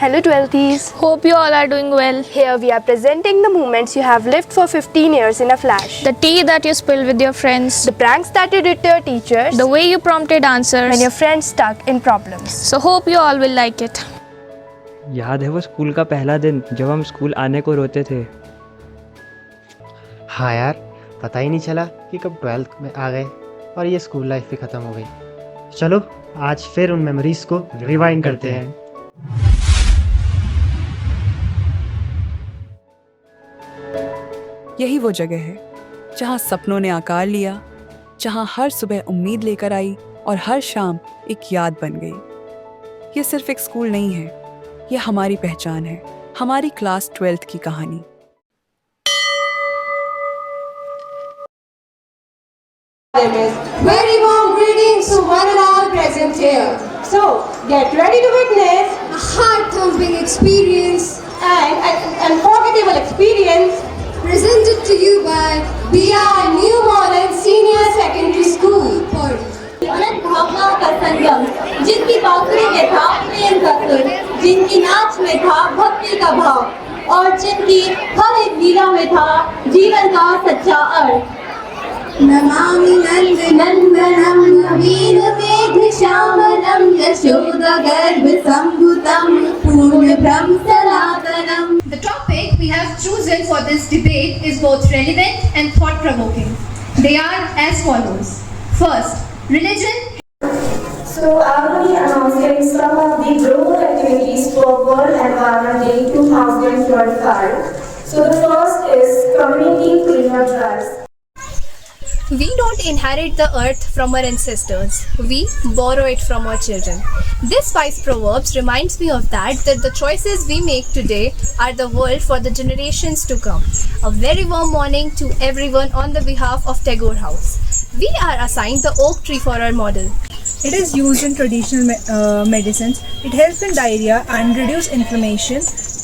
Hello 12thies. Hope you all are doing well. Here we are presenting the moments you have lived for 15 years in a flash. The tea that you spilled with your friends. The pranks that you did to your teachers. The way you prompted answers. When your friends stuck in problems. So hope you all will like it. याद है वो school का पहला दिन जब हम school आने को रोते थे। हाँ यार, पता ही नहीं चला कि कब 12th में आ गए और ये स्कूल लाइफ भी ख़त्म हो गई। चलो आज फिर उन मेमोरीज को रिवाइंड करते हैं। यही वो जगह है जहाँ सपनों ने आकार लिया, जहाँ हर सुबह उम्मीद लेकर आई और हर शाम एक याद बन गई। ये सिर्फ एक स्कूल नहीं है, ये हमारी पहचान है, हमारी क्लास 12th की कहानी। Very warm greetings to one and all present here. So, get ready to witness a heart-thumping experience and an unforgettable experience presented to you by BR New Modern Senior Secondary School. अलग भावनाओं का संगम, जिनकी बांसुरी में था प्रेम का सुर, जिनकी नाच में था भक्ति का भाव और जिनकी हर एक लीला में था जीवन का सच्चा अर्थ। नमामि नंदनंदनम नवीन मेघ श्यामलम यशोदा गर्भ संभुतम पूर्ण ब्रह्म सनातनम. The topic we have chosen for this debate is both relevant and thought-provoking. They are as follows. First, religion. So I will be announcing some of the global activities for World Environment Day 2025. So the first is community cleanup drives. We don't inherit the earth from our ancestors. We borrow it from our children. This wise proverbs reminds me of that the choices we make today are the world for the generations to come. A very warm morning to everyone on the behalf of Tagore House. We are assigned the oak tree for our model. It is used in traditional medicines. It helps in diarrhea and reduce inflammation.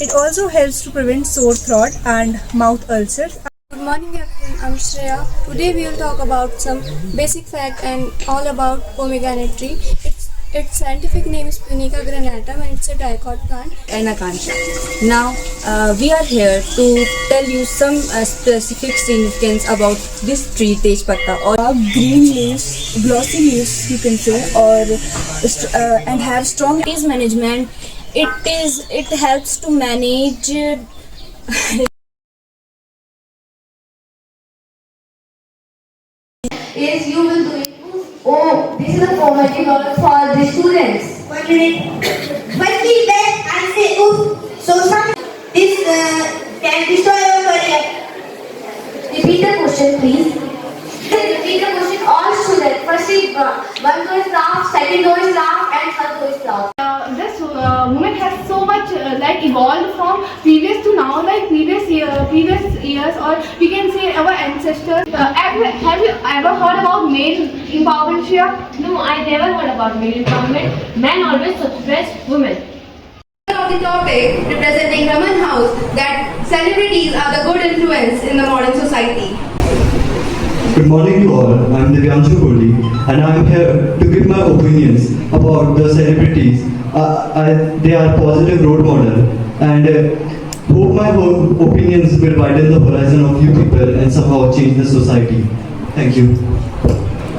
It also helps to prevent sore throat and mouth ulcers. Good morning everyone, I'm Shreya. Today we will talk about some basic fact and all about pomegranate tree. Its scientific name is Punica granatum and it's a dicot plant. And Akansha. Now we are here to tell you some specific significance about this tree Tejpatta or green leaves, glossy leaves you can say, or and have strong disease management. It helps to manage is you will do it. Oh, this is a formatting order for the students. 1 minute. Firstly, then I say oof. So some this can destroy your career. Repeat the question, please. Repeat the question. All students. Firstly, one go is laugh, second go is laugh, and third go is laugh. This movement has so much evolved from previous to now, previous years, or we can say our ancestors. Have you ever heard about male empowerment, Shreya? No, I never heard about male empowerment. Men always suppress women. Of the topic representing Raman House, that celebrities are the good influence in the modern society. Good morning to all. I am Divyanshu Kohli and I am here to give my opinions about the celebrities. They are positive role model and hope my opinions will widen the horizon of you people and somehow change the society. Thank you.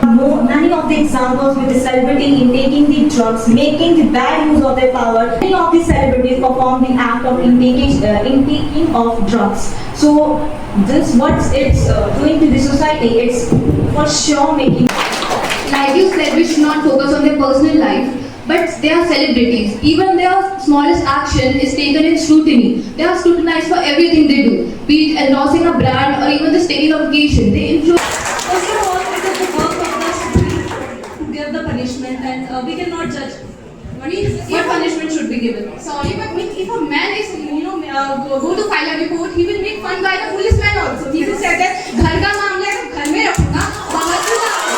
Many of the examples with the celebrity in taking the drugs, making the bad use of their power. Many of the celebrities perform the act of intaking of drugs. So this what it's doing to the society. It's for sure making. Like you said, we should not focus on their personal life, but they are celebrities. Even their smallest action is taken in scrutiny. They are scrutinized for everything they do, be it endorsing a brand or even the stating of occasion. They influence. First of all, it is the work of the students to give the punishment, and we cannot judge. What punishment should be given? Sorry, but if a man is, go to file a report, he will make fun by the policeman also. He will say that, "Ghar ka मामला है तो घर में रखूँगा, बाहर क्यों लाऊँ?"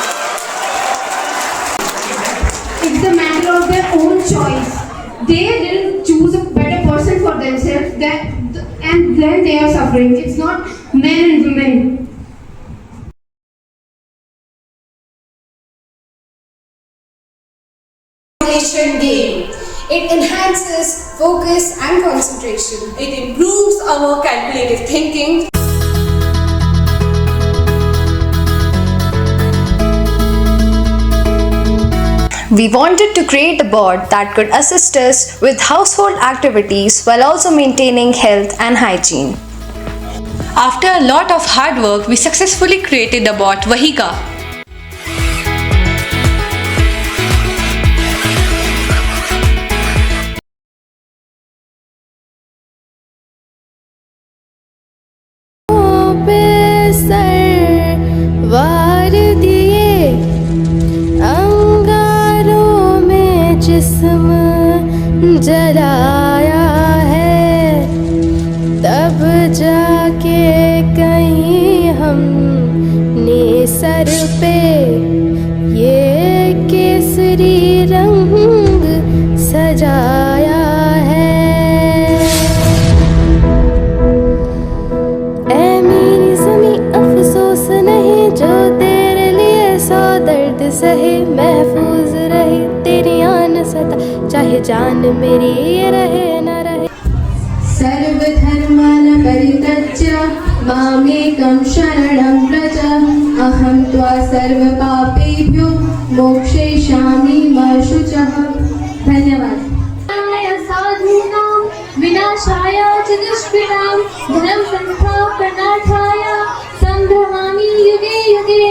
It's a matter of their own choice. They didn't choose a better person for themselves, and then they are suffering. It's not men and women. Day. It enhances focus and concentration. It improves our calculative thinking. We wanted to create a board that could assist us with household activities while also maintaining health and hygiene. After a lot of hard work, we successfully created the bot Vahika. वार दिए अंगारों में जिस्म जलाया है, तब जाके कहीं हमने सर पे ये केसरी रंग सजाया है। ऐ मेरी ज़मीं अफसोस नहीं जो तेरे लिए सौ दर्द सहे, महफूज रहे तेरी आन सता चाहे जान मेरी ये रहे न रहे। सर्वधर्मान् परित्यज्य मामेकं शरणं व्रज, अहं त्वा सर्वपापेभ्यो मोक्षयिष्यामि मा शुचः। धन्यवाद। साधूनां विनाशाय च दुष्कृतां धर्म संस्थापनार्थाय संभ्रमामि युगे युगे।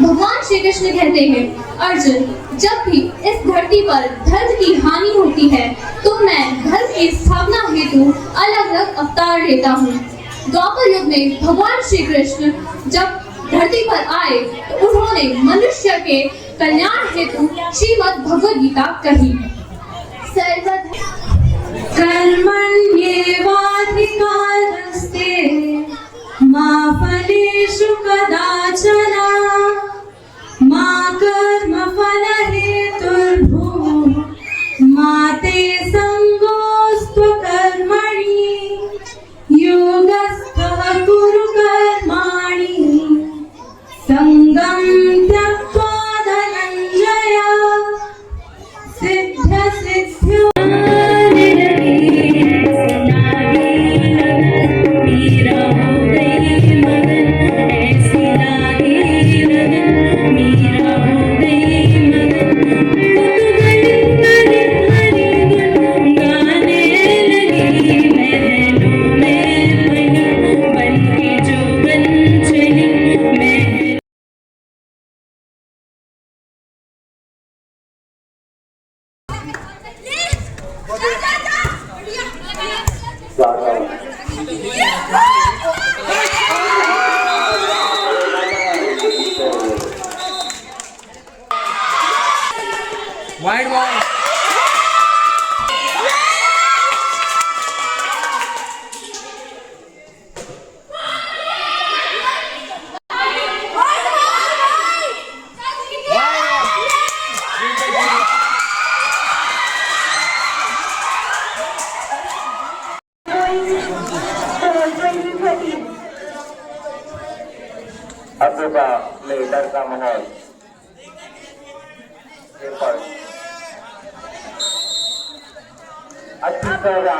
भगवान श्री कृष्ण कहते हैं, अर्जुन, जब भी इस धरती पर धर्म की हानि होती है तो मैं धर्म की स्थापना हेतु अलग अलग अवतार लेता हूँ। द्वापर युग में भगवान श्री कृष्ण जब धरती पर आए तो उन्होंने मनुष्य के कल्याण हेतु श्रीमद् भगवद गीता कही। कर्मण्येवाधिकारस्ते मा फलेषु कदाचन, मा कर्मफलहेतुर्भूः मा ते संगोऽस्त्व कर्मणि, योगस्थः कुरु कर्माणि संगं त्यक्त्वा धनञ्जय, सिद्ध सिद्ध्यो Wide ball. अब्बा में डर का माहौल अच्छी तरह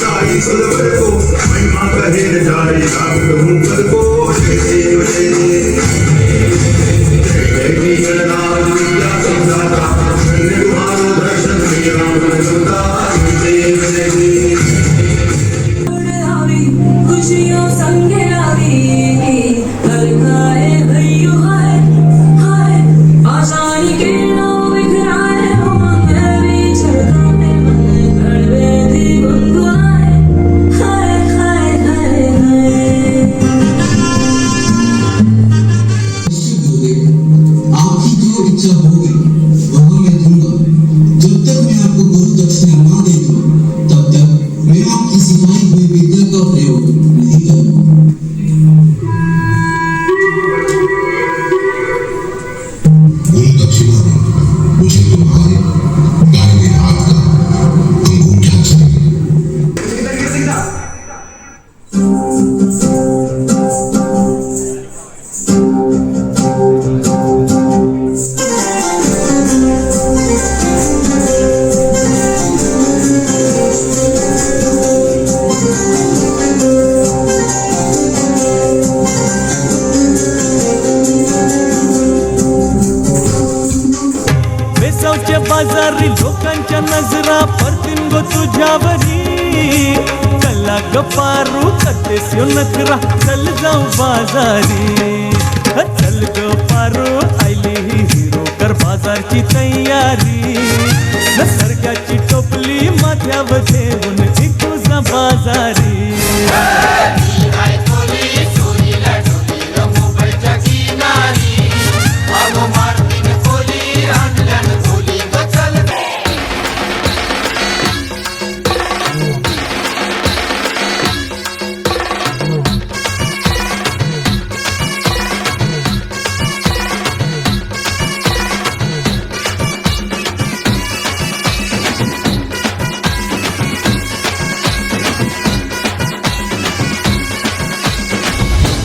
साई सलवर को महिमा कहे जाए रात हूँ कल को जय देव जय देव जय गणनाथ विद्या संदाता धन्य तुम्हारो दर्शन मेरा मन सुधा जय देव जय देव खुशियों संगे आवी हर खाए भैयो हाय हाय आशानी के नाव बिखराए हो मंगवी चढ़ता में मन कड़वे थी गुनगुनाए हाय हाय हाय हाय। आपकी जो इच्छा होगी वह मैं दूंगा। जब तक मैं आपको गुरु दक्षिणा ना दे दूं तब तक मैं आपकी सिखाई हुई विद्या का प्रयोग नहीं करूंगा। गुरु दक्षिणा में मुझे तुम्हारे दाहिने हाथ का अंगूठा चाहिए। बेसावच्या बाजारी लोकांच्या नजरा परतीन गो तुझ्यावरी कला गपारू करतेस यो नखरा चल जाऊ बाजारी चल ग पारू आयली ही हिरो कर बाजारची तयारी निसर्गाची टोपली माथ्यावर ठेवून इकूजा बाजारी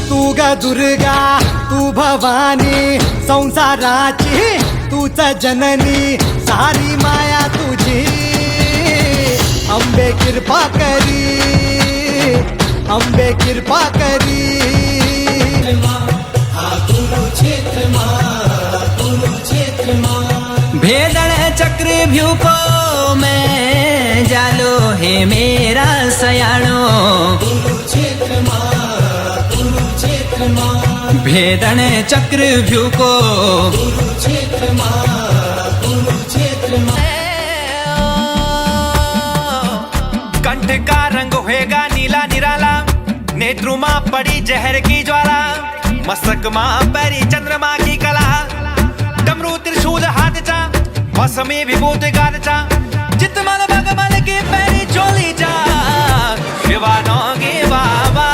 तू ग दुर्गा तू भवानी संसाराची तूच जननी सारी माया तुझी अंबे कृपा करी अंबे कृपा करी भेदन चक्रव्यूह को मैं जालो हे मेरा सयाणो भेदन चक्रव्यूह को कंठ का रंग होएगा नीला निराला नेत्रों मां पड़ी जहर की ज्वाला मस्तक मां परी चंद्रमा की कला डमरू त्रिशूल हाथचा मौसमी विभूत गानचा चितमल भगमल की पैरी चोली जा शिवानो गे बाबा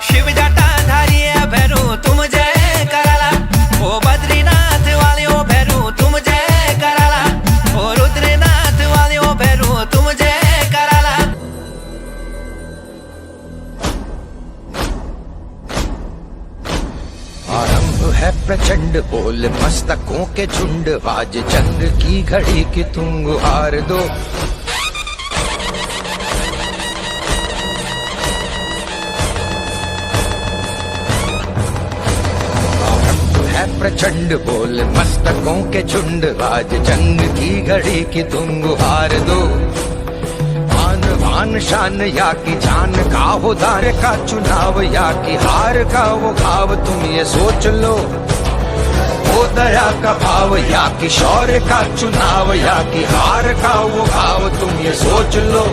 शिव जटा धारी भैरू तुम जय कराला ओ बद्रीनाथ वाले ओ भैरू तुम जय कराला ओ रुद्रनाथ वाले ओ भैरू तुम जय कराला। आरंभ है प्रचंड बोल मस्तकों के झुंड आज जंग की घड़ी की तुम गुहार दो प्रचंड बोल मस्तकों के झुंड आज जंग की घड़ी की तुम गुहार दो आन बान शान या की जान का हो दार का चुनाव या की हार का वो घाव तुम ये सोच लो वो दया का भाव या की शौर्य का चुनाव या की हार का वो घाव तुम ये सोच लो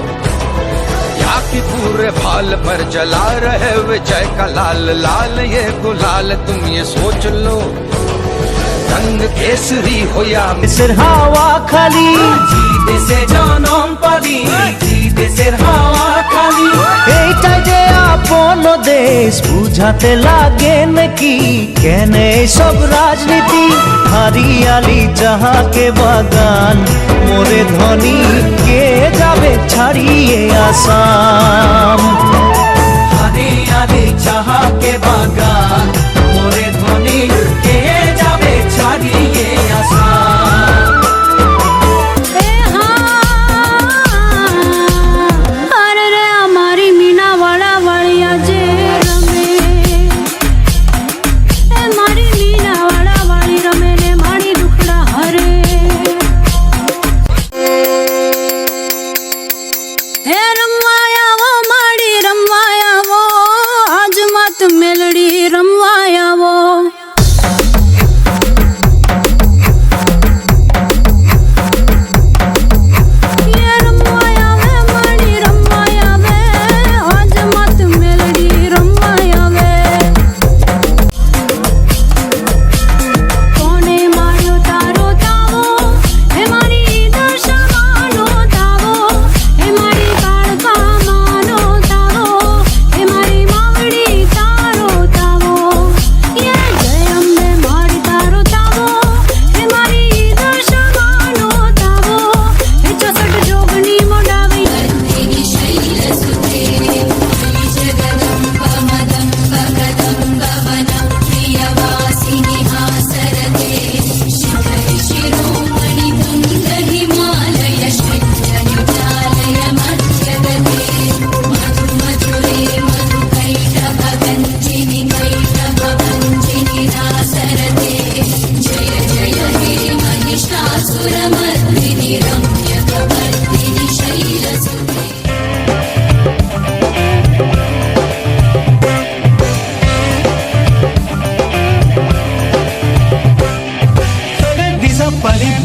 या की पूरे भाल पर जला रहे विजय का लाल लाल ये गुलाल तुम ये सोच लो रंग केसरी हो या सिरहावा खाली जीते से जनम पाबी जीते सिरहावा खाली এইটা যে আপন দেশ বুঝাতে লাগে নাকি কেন সব রাজনীতি হারিয়ালি চাহাকে বাগান মোরে ধনী কে যাবে ছাড়িয়ে আসাম হারিয়ালি চাহাকে বাগান মোরে ধনী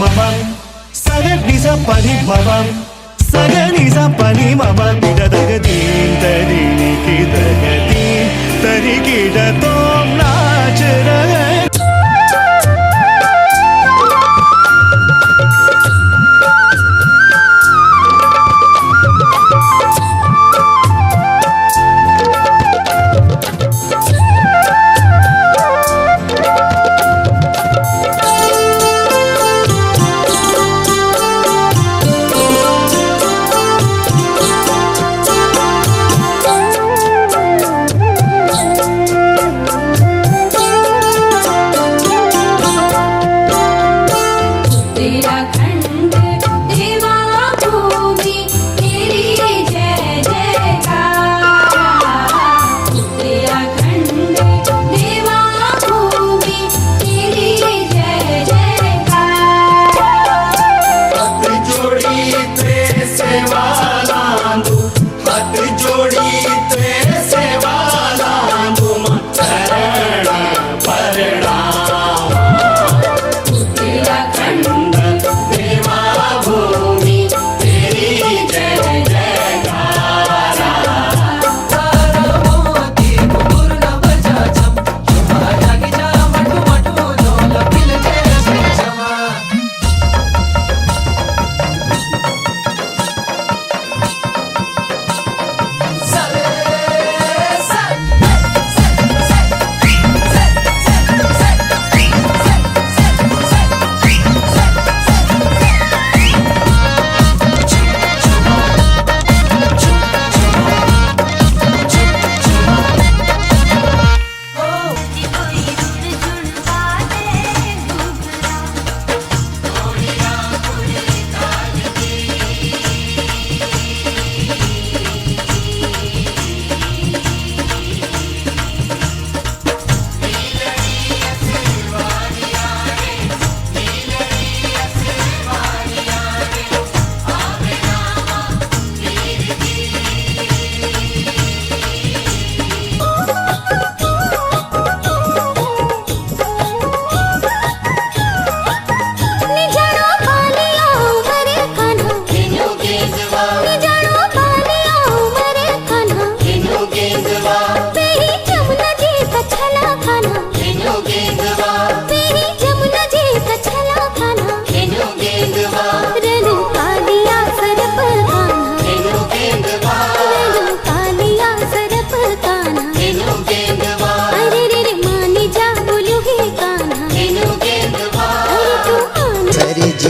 mama saga nisa pani mama saga nisa pani mama tida dagadin tadini ki dagadin tari ki da tom naach rahe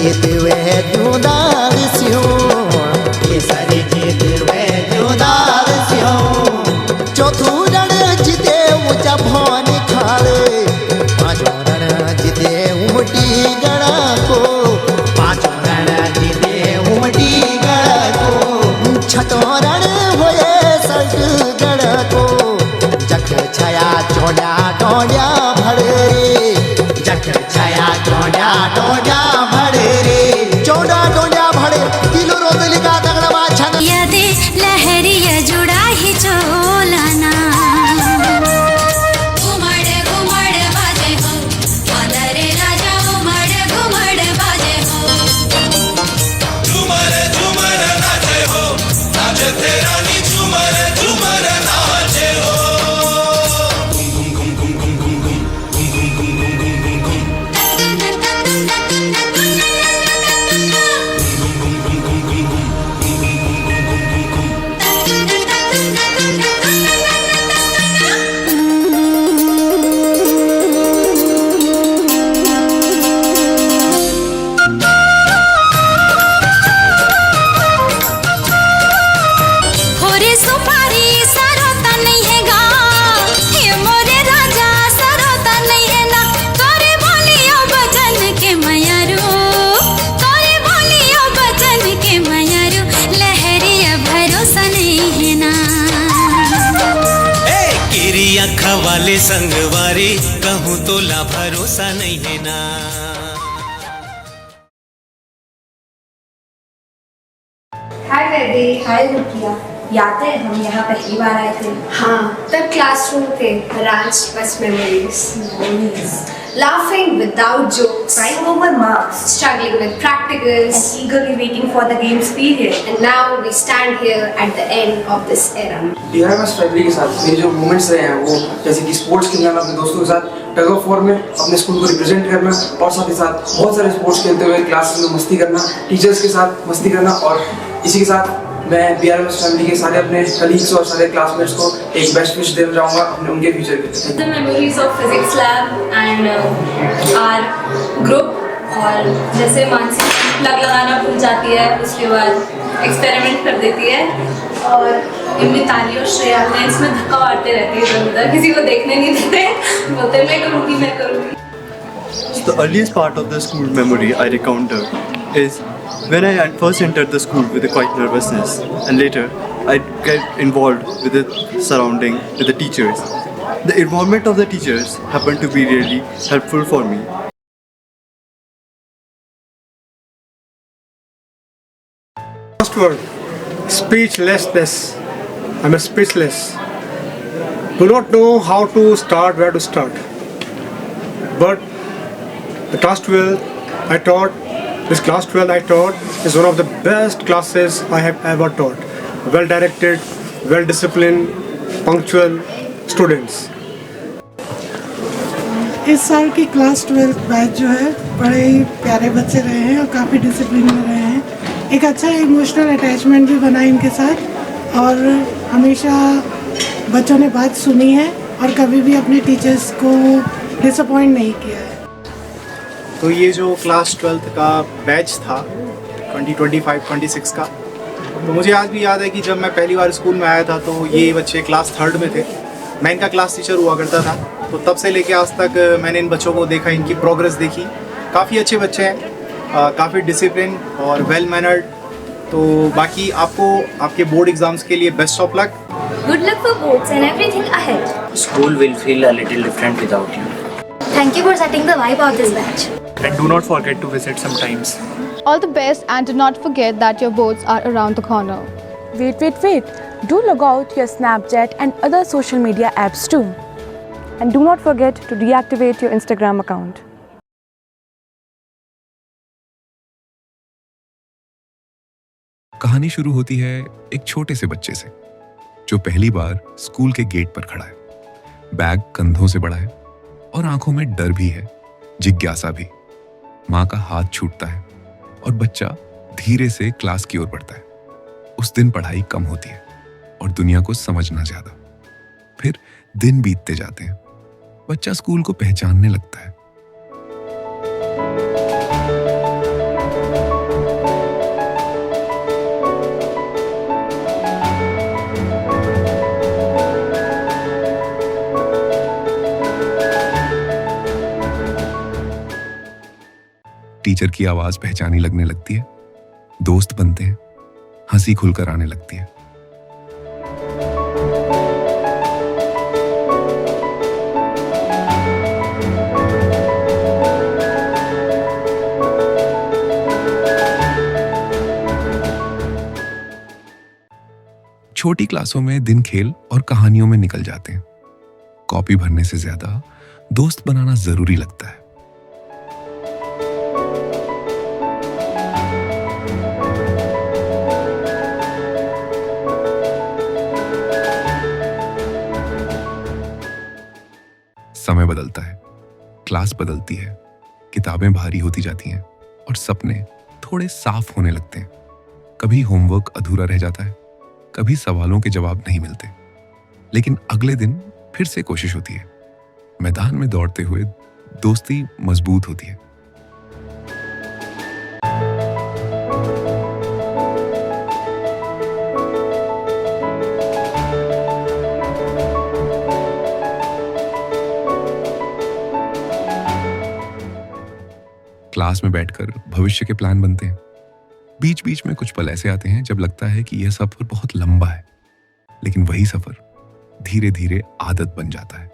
जीत वह जुदार सियों ये सारी जीत वह जुदार सियों चौथू रण जिते ऊंचा भवन खाले पांचों रण जिते उमटी गड़ा को पांचों रण जिते उमटी गड़ा को छठों रण होए सल्ट गड़ा को जख छाया चौड़ा डोड्या भरे जख छाया चौड़ा डोड्या लहरिया जुड़ा ही चोलाना घुमड़ घुमड़ बाजे हो मदरे राजा घुमड़ बाजे हो झूमर झूमर नाचे हो नाचते रानी झूमर झूमर नाचे हो घुम घुम घुम घुम घुम घुम घुम घुम घुम घुम घुम वाले संगवारी कहूँ तो ला भरोसा नहीं है ना। Hi baby. हाय रुकिया। याद है हम यहाँ पहली बार आए थे? हाँ, तब क्लासरूम थे, राज बस memories. Laughing without jokes, Crying over marks, struggling with practicals, and eagerly waiting for the games period. and now we stand here at the end of this era. DRMS family के साथ मेरे जो moments रहे हैं वो जैसे कि sports खेलना, अपने दोस्तों के साथ टग ऑफ वॉर में अपने स्कूल को रिप्रेजेंट करना, और साथ ही साथ बहुत सारे स्पोर्ट्स खेलते हुए क्लास में मस्ती करना, टीचर्स के साथ मस्ती करना, और इसी के साथ मैं BRMS फैमिली के सारे अपने कलीग्स और सारे क्लासमेट्स को एक बेस्ट विश देना चाहूँगा अपने उनके फ्यूचर के लिए। The memories of physics lab and our group, और जैसे मानसी प्लग लगाना भूल जाती है, उसके बाद एक्सपेरिमेंट कर देती है, और इमताली और श्रेया लेंस में धक्का मारते रहती है इधर उधर, किसी को देखने नहीं देते, बोलते मैं करूँगी। So the earliest part of the school memory I recounted is when I first entered the school with a quite nervousness, and later I get involved with the surrounding, with the teachers. The involvement of the teachers happened to be really helpful for me. First word, speechlessness. I'm speechless. Do not know how to start, where to start. But the class 12 I taught, is one of the best classes I have ever taught. Well directed, well disciplined, punctual students. इस साल की class 12 batch जो है बड़े ही प्यारे बच्चे रहे हैं और काफ़ी डिसिप्लिन में रहे हैं। एक अच्छा इमोशनल अटैचमेंट भी बना इनके साथ, और हमेशा बच्चों ने बात सुनी है और कभी भी अपने टीचर्स को डिसअपॉइंट नहीं किया है। तो ये जो क्लास 12 का बैच था 2025-26 का, तो मुझे आज भी याद है कि जब मैं पहली बार स्कूल में आया था तो ये बच्चे क्लास 3rd में थे। मैं इनका क्लास टीचर हुआ करता था, तो तब से लेके आज तक मैंने इन बच्चों को देखा, इनकी प्रोग्रेस देखी। काफ़ी अच्छे बच्चे हैं, काफ़ी डिसिप्लिन और वेल मैनर्ड। तो बाकी आपको आपके बोर्ड एग्जाम्स के लिए best of luck. Good luck for boards and everything ahead. School will feel a little different without you. Thank you for setting the vibe of this batch. And do not forget to visit sometimes. All the best, and do not forget that your boards are around the corner. Wait. Do log out your Snapchat and other social media apps too. And do not forget to deactivate your Instagram account. कहानी शुरू होती है एक छोटे से बच्चे से जो पहली बार स्कूल के गेट पर खड़ा है। बैग कंधों से बड़ा है और आंखों में डर भी है, जिज्ञासा भी। माँ का हाथ छूटता है और बच्चा धीरे से क्लास की ओर बढ़ता है। उस दिन पढ़ाई कम होती है और दुनिया को समझना ज्यादा। फिर दिन बीतते जाते हैं, बच्चा स्कूल को पहचानने लगता है। टीचर की आवाज पहचानी लगने लगती है, दोस्त बनते हैं, हंसी खुलकर आने लगती है। छोटी क्लासों में दिन खेल और कहानियों में निकल जाते हैं। कॉपी भरने से ज्यादा दोस्त बनाना जरूरी लगता है। समय बदलता है, क्लास बदलती है, किताबें भारी होती जाती हैं और सपने थोड़े साफ होने लगते हैं। कभी होमवर्क अधूरा रह जाता है, कभी सवालों के जवाब नहीं मिलते, लेकिन अगले दिन फिर से कोशिश होती है। मैदान में दौड़ते हुए दोस्ती मजबूत होती है। क्लास में बैठकर भविष्य के प्लान बनते हैं। बीच बीच में कुछ पल ऐसे आते हैं जब लगता है कि यह सफर बहुत लंबा है, लेकिन वही सफर धीरे धीरे आदत बन जाता है।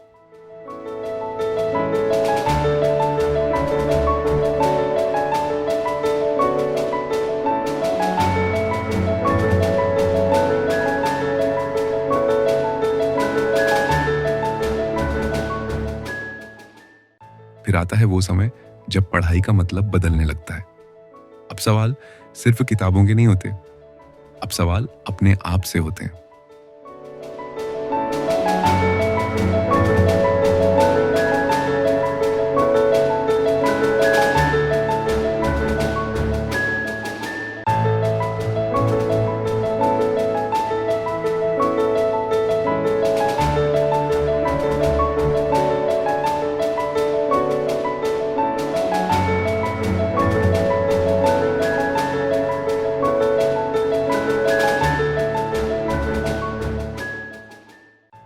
फिर आता है वो समय जब पढ़ाई का मतलब बदलने लगता है। अब सवाल सिर्फ किताबों के नहीं होते, अब सवाल अपने आप से होते हैं।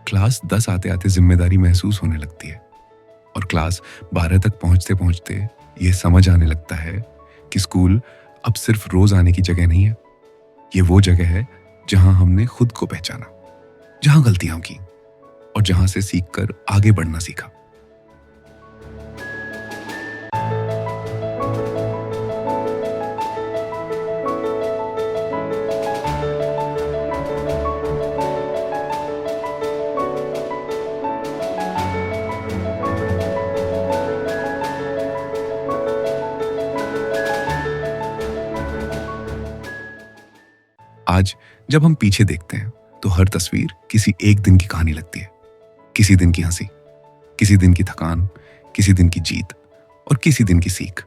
क्लास 10 आते आते जिम्मेदारी महसूस होने लगती है और क्लास 12 तक पहुंचते पहुंचते ये समझ आने लगता है कि स्कूल अब सिर्फ रोज आने की जगह नहीं है। ये वो जगह है जहां हमने खुद को पहचाना, जहां गलतियां की और जहां से सीखकर आगे बढ़ना सीखा। आज जब हम पीछे देखते हैं तो हर तस्वीर किसी एक दिन की कहानी लगती है। किसी दिन की हंसी, किसी दिन की थकान, किसी दिन की जीत और किसी दिन की सीख।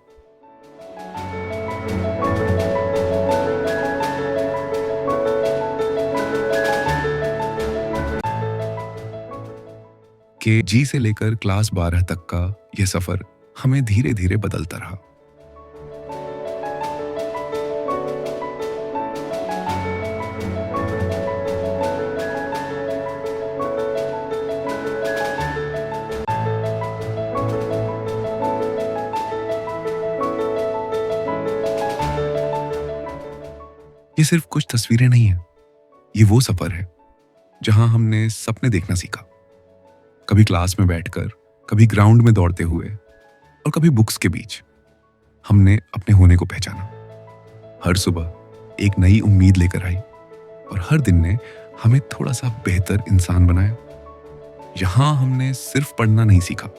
के जी से लेकर क्लास 12 तक का यह सफर हमें धीरे धीरे बदलता रहा। ये सिर्फ कुछ तस्वीरें नहीं है, ये वो सफर है जहां हमने सपने देखना सीखा। कभी क्लास में बैठकर, कभी ग्राउंड में दौड़ते हुए और कभी बुक्स के बीच हमने अपने होने को पहचाना। हर सुबह एक नई उम्मीद लेकर आई और हर दिन ने हमें थोड़ा सा बेहतर इंसान बनाया। यहां हमने सिर्फ पढ़ना नहीं सीखा,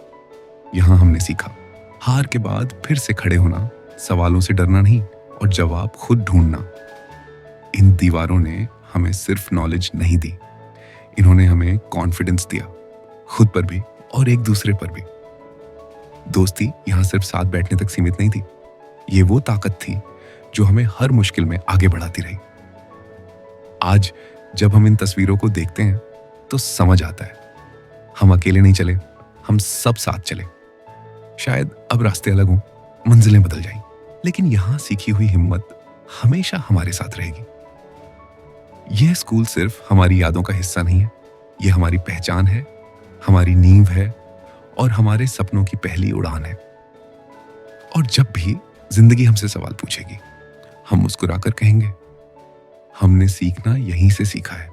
यहां हमने सीखा हार के बाद फिर से खड़े होना, सवालों से डरना नहीं और जवाब खुद ढूंढना। इन दीवारों ने हमें सिर्फ नॉलेज नहीं दी, इन्होंने हमें कॉन्फिडेंस दिया, खुद पर भी और एक दूसरे पर भी। दोस्ती यहां सिर्फ साथ बैठने तक सीमित नहीं थी, ये वो ताकत थी जो हमें हर मुश्किल में आगे बढ़ाती रही। आज जब हम इन तस्वीरों को देखते हैं तो समझ आता है हम अकेले नहीं चले, हम सब साथ चले। शायद अब रास्ते अलग हों, मंजिलें बदल जाएं, लेकिन यहां सीखी हुई हिम्मत हमेशा हमारे साथ रहेगी। यह स्कूल सिर्फ हमारी यादों का हिस्सा नहीं है, यह हमारी पहचान है, हमारी नींव है और हमारे सपनों की पहली उड़ान है। और जब भी जिंदगी हमसे सवाल पूछेगी, हम मुस्कुराकर कहेंगे, हमने सीखना यहीं से सीखा है।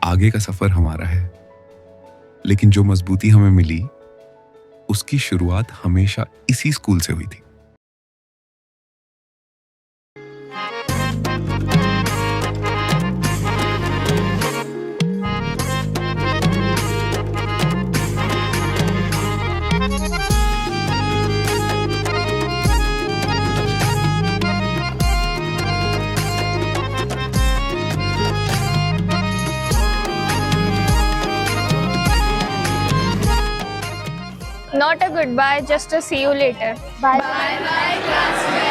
आगे का सफर हमारा है, लेकिन जो मजबूती हमें मिली उसकी शुरुआत हमेशा इसी स्कूल से हुई थी। Not a goodbye, just a see you later. Bye. Bye bye, classmate.